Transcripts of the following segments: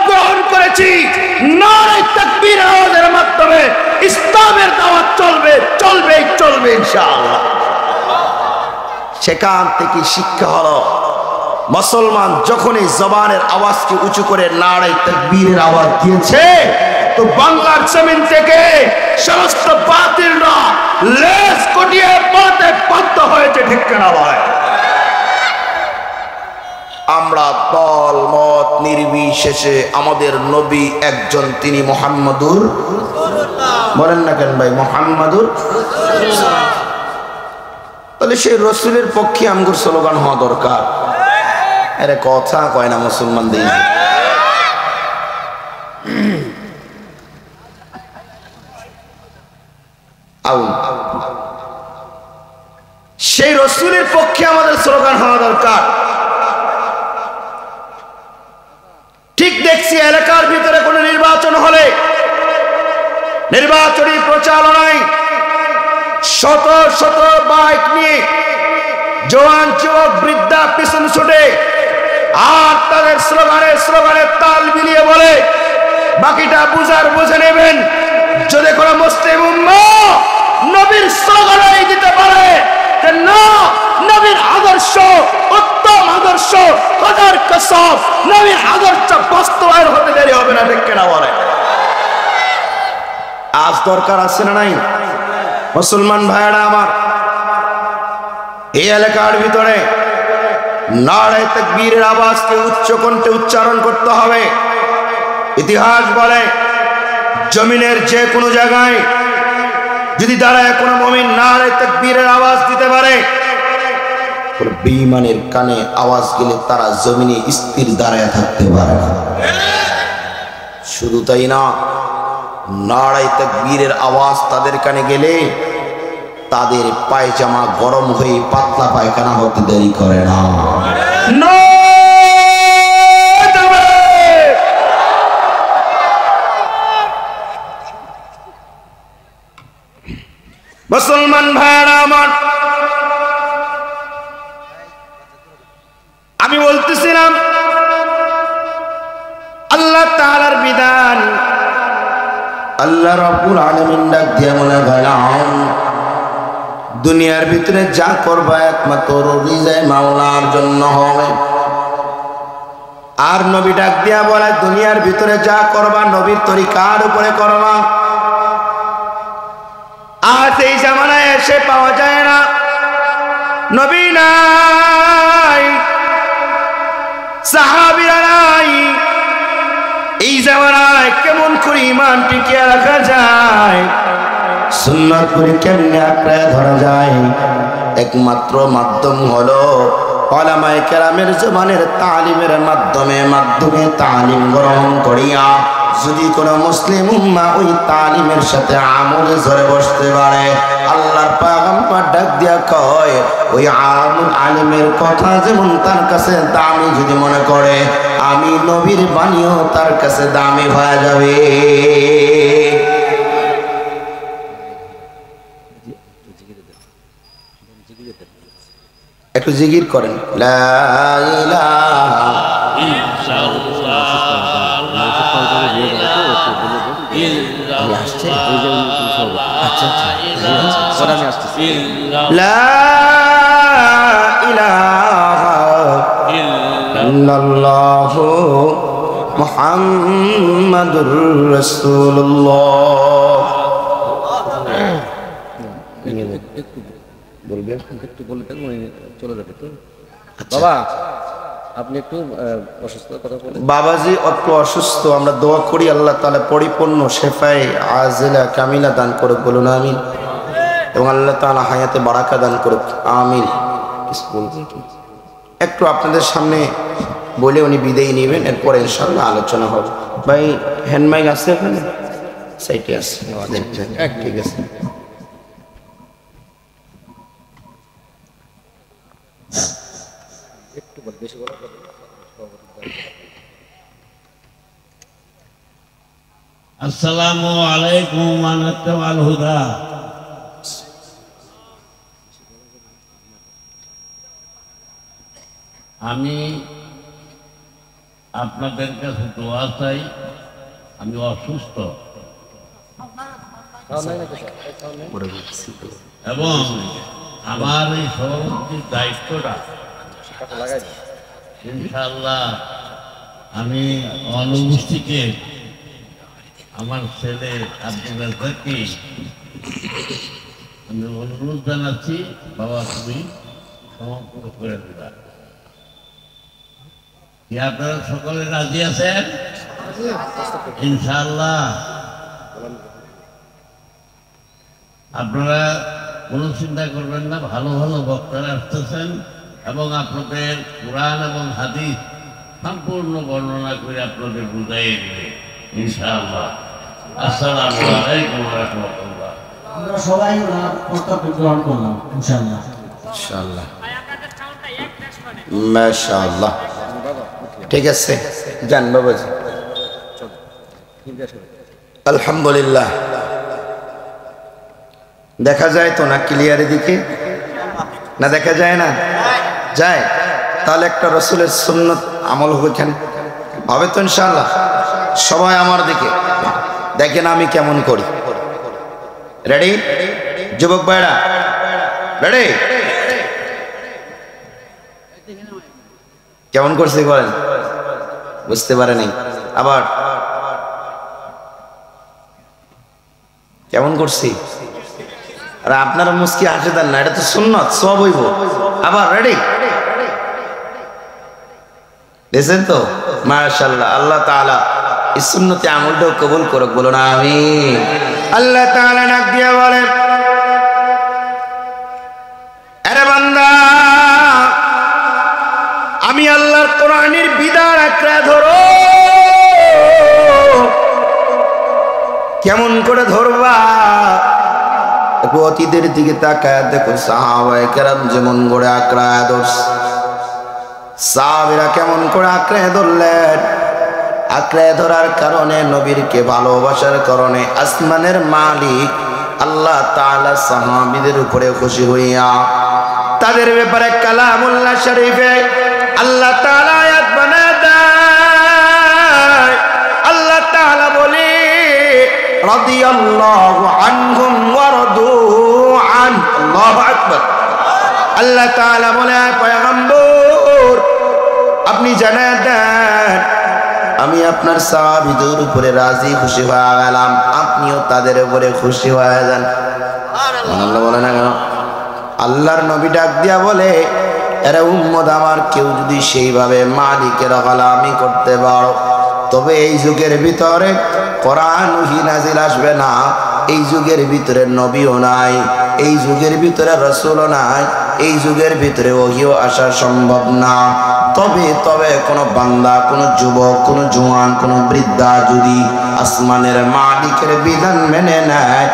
গ্রহণ করেছি, নারে তাকবীর আওয়াজের মাধ্যমে ইসলামের দাওয়াত চলবে চলবে চলবে ইনশাআল্লাহ। সেখান থেকে শিক্ষা হলো মুসলমান যখনই জবানের আওয়াজকে উঁচু করে নারে তাকবীরের আওয়াজ দিয়েছে তো বাংলার জমিন থেকে সমস্ত বাতিলরা লেজ কটিয়ে পালাতে বাধ্য হয়েছে। ঠিক কিনা ভাই? আমরা দল মত নির্বিশেষে আমাদের নবী একজন, তিনি মুহাম্মাদুর বলেন না কেন ভাই, মুহাম্মাদুর। তাহলে সেই রসুলের পক্ষে আমগুর স্লোগান হওয়া দরকার। আরে কথা কয় না মুসলমান দিয়ে। সেই রসুলের পক্ষে আমাদের স্লোগান হওয়া দরকার। ঠিক দেখছি এলাকার ভিতরে কোনো নির্বাচন হলে নির্বাচনী প্রচারণায় শত শত বাইক নিয়ে জওয়ান যুবক বৃদ্ধা পিছন ছুটে আর তাদের স্লোগানে তাল মিলিয়ে বলে, বাকিটা বুঝে নেবেন। যদি কোনো মুসলিম উম্মাহ নবীর স্লোগানই দিতে পারে যে না, নবীর আদর্শ উত্তম আদর্শ, খোদার কসম নবীর আদর্শ বাস্তবায়ন হতে দেরি হবে না। ঠিক কিনা বলে? আজ দরকার আছে না নাই? মুসলমান ভাইরা আমার, এই এলাকার ভিতরে নারে তাকবীরের আওয়াজকে উচ্চ কণ্ঠে উচ্চারণ করতে হবে। ইতিহাস বলে জমিনের যে কোনো জায়গায় যদি দাঁড়ায় কোনো মুমিন নারে তাকবীরের আওয়াজ দিতে পারে, বেঈমানের কানে আওয়াজ গেলে তারা জমিনে স্থির দাঁড়ায় থাকতে পারে না। শুধু তাই না, নারে তাকবীরের আওয়াজ তাদের কানে গেলে তাদের পায়জামা গরম হয়ে পাতলা পায়খানা হতে দেরি করে না। মুসলমান ভাইরা আমার, আমি বলতেছিলাম আল্লাহ তাআলার বিধান। আল্লাহ রাব্বুল আলামিন ডাক দিয়ে বলে, ভাইরাম দুনিয়ার ভিতরে যা করবা একমাত্র রিজায়ে মাওলার জন্য হবে। আর নবী ডাক দিয়া বলে, দুনিয়ার ভিতরে যা করবা নবীর তরিকার উপরে করবা। আর এই জামানায় এসে পাওয়া যায় না, নবী নাই, সাহাবীরা নাই। এই জামানায় কেমন করে ঈমান টিকিয়ে রাখা যায়, সুন্নাত করে কেমনে আঁকড়ে ধরা যায়? একমাত্র মাধ্যম হলো উলামায়ে কেরামের জমানের তালিমের মাধ্যমে তালিম গ্রহণ করিয়া যদি কোনো মুসলিম উম্মাহ ওই তালিমের সাথে আমলে ধরে বসতে পারে, আল্লাহর পয়গম্বর ডাক দিয়া কয়, ওই আলিমের কথা যেমন তার কাছে দামি যদি মনে করে, আমি নবীর বাণীও তার কাছে দামি হয়ে যাবে। একটু জিকির করেন, লা ইলাহা ইল্লাল্লাহু মুহাম্মাদুর রাসূলুল্লাহ। বলবেন একটু বলে দেন, চলে যাবে তো। বাবা আপনি একটু অসুস্থ কথা বলেন। বাবাজি একটু অসুস্থ, আমরা দোয়া করি আল্লাহ তাআলা পরিপূর্ণ শেফায়ে আজিলা কামিলা দান করুক, বলুন আমিন। এবং আল্লাহ তাআলা হায়াতে বারাকা দান করুক, আমিন। একটু আপনাদের সামনে বলে উনি বিদায় নেবেন, এরপরে ইনশাআল্লাহ আলোচনা হবে। ভাই হ্যান্ড মাইক আছে এখানে? সাইটে আছে, ঠিক আছে। আসসালামু আলাইকুম ওয়া রাহমাতুল হুদা। আমি আপনাদের কাছে দোয়া চাই। আমি অসুস্থ এবং আমার এই সভাপতির দায়িত্বটা ইনশাআল্লাহ আমি অনুপস্থিতিকে আমার ছেলে আব্দুল রাজ্জাককে আমি অনুরোধ জানাচ্ছি, বাবা তুমি সমাপ্ত করে দিবা। কি আপনারা সকলে রাজি আছেন? ইনশাআল্লাহ। আপনারা কোনো চিন্তা করবেন না, ভালো ভালো বক্তারা আসতেছেন এবং আপনাদের কোরআন এবং হাদিস সম্পূর্ণ বর্ণনা করে আপনাদের বুঝাই দেবে ইনশাআল্লাহ। আসসালামু আলাইকুম ওয়া রাহমাতুল্লাহ। আমরা সবাই প্রস্তাব গ্রহণ করলাম ইনশাআল্লাহ। ইনশাআল্লাহ, মাশাআল্লাহ। ঠিক আছে, যান বাবাজি। আলহামদুলিল্লাহ। দেখা যায় তো না ক্লিয়ার দিকে? না দেখা যায় না? যায়। তাহলে একটা রসুলের সুন্নত আমল হবে, কেন হবে তো ইনশাআল্লাহ। সবাই আমার দিকে দেখেন আমি কেমন করি। রেডি যুবক ভাইরা? রেডি? কেমন করছে বলেন? বুঝতে পারেনি? আবার কেমন করছি? আর আপনারা মুস্কি হাসে দেন না, এটা তো সুন্নত, সব হইব। আবার রেডি? দেখছেন তো? মাশাআল্লাহ। আল্লাহ তাআলা এই সুন্নতে আমলটাও কবুল করুক, বলুন আমিন। আল্লাহ তাআলা ডাক দিয়ে বলে, আরে বান্দা, আমি আল্লাহর কোরআনের বিধান আঁকড়ে ধরো। কেমন করে ধরবা? একটু অতীতের দিকে তাকায় দেখো, সাহাবায়ে কেরাম যেমন করে আঁকড়ায় ধরছে, সাহাবীরা কেমন করে আঁকড়ে ধরলেন। আঁকড়ে ধরার কারণে, নবীরকে ভালোবাসার কারণে আসমানের মালিক আল্লাহ তাআলা সাহাবীদের উপরে খুশি হইয়া তাদের ব্যাপারে কালামুল্লাহ শরীফে আল্লাহ তাআলা আয়াত বানায় দেয়। আল্লাহ তাআলা বলে, রাদিয়াল্লাহু আনহুম ওয়া রাদু আন। আল্লাহু আকবার। আল্লাহ তাআলা বলে, পয়গম্বর আপনি জানায় দেন আমি আপনার সাহাবীদের উপরে রাজি খুশি হয়ে গেলাম, আপনিও তাদের উপরে খুশি হয়ে যান। সুবহানাল্লাহ বলে না কেন? আল্লাহর নবী ডাক দিয়া বলে, এরা উম্মত আমার, কেউ যদি সেইভাবে মালিকের গোলামি করতে পারো, তবে এই যুগের ভিতরে কোরআন ওহী নাজিল আসবে না, এই যুগের ভিতরে নবীও নাই, এই যুগের ভিতরে রাসূলও নাই, এই যুগের ভিতরে ওহীও আসা সম্ভব না। তবে কোন বান্দা, কোন যুবক, কোন জওয়ান, কোন বৃদ্ধা যদি আসমানের মালিকের বিধান মেনে নেয়,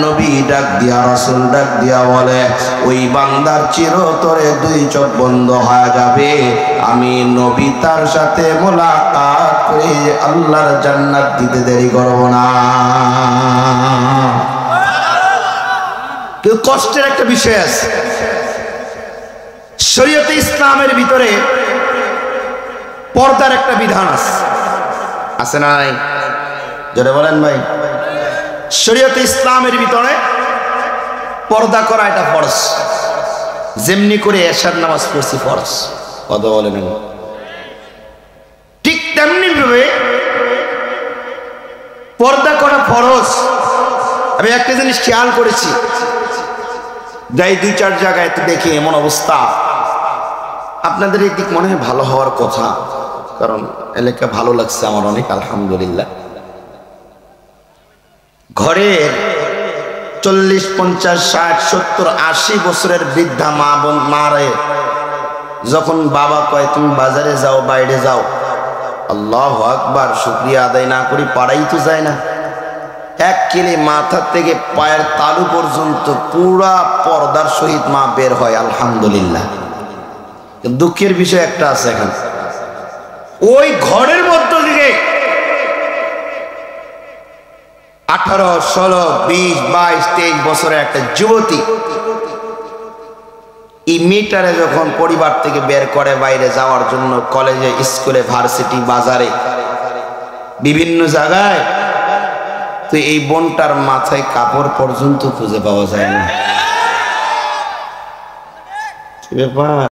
নবী ডাক দিয়া, রাসূল ডাক দিয়া বলে, ওই বান্দার চিরতরে দুই চোখ বন্ধ হয়ে যাবে, আমি নবী তার সাথে মোলাকাত করে আল্লাহর জান্নাত দিতে দেরি করব না। কিন্তু কষ্টের একটা বিষয় আছে, শরীয়তে ইসলামের ভিতরে পর্দার একটা বিধান আছে না নাই? জোরে বলেন ভাই। শরীয়তে ইসলামের ভিতরে পর্দা করা এটা ফরজ। যেমনি করে এশার নামাজ পড়ছি ফরজ, কথা বলেন, ঠিক তেমনি ভাবে পর্দা করা ফরজ। আমি একটা জিনিস খেয়াল করেছি, যাই দুই চার জায়গায় দেখি এমন অবস্থা, আপনাদের এই দিক মনে হয় ভালো হওয়ার কথা, কারণ এলাকা ভালো লাগছে আমার অনেক, আলহামদুলিল্লাহ। ঘরের 40, 50, 60, 70, 80 বছরের বৃদ্ধা মা বোন মারে যখন বাবা কয় তুমি বাজারে যাও, বাইরে যাও, আল্লাহু আকবার, শুকরিয়া আদায় না করি পাড়াই তো যায় না। এক কিলে মাথা থেকে পায়ের তালু পর্যন্ত পুরা পর্দার সহিত মা বের হয়, আলহামদুলিল্লাহ। দুঃখের বিষয় একটা আছে এখানে, ওই ঘরের মধ্য থেকে 18, 16, 20, 22, 23 বছরের একটা যুবতী এই মেয়েটারে যখন পরিবার থেকে বের করে বাইরে যাওয়ার জন্য কলেজে, স্কুলে, ভার্সিটি, বাজারে, বিভিন্ন জায়গায়, তো এই বোনটার মাথায় কাপড় পর্যন্ত খুঁজে পাওয়া যায় না। কি ব্যাপার?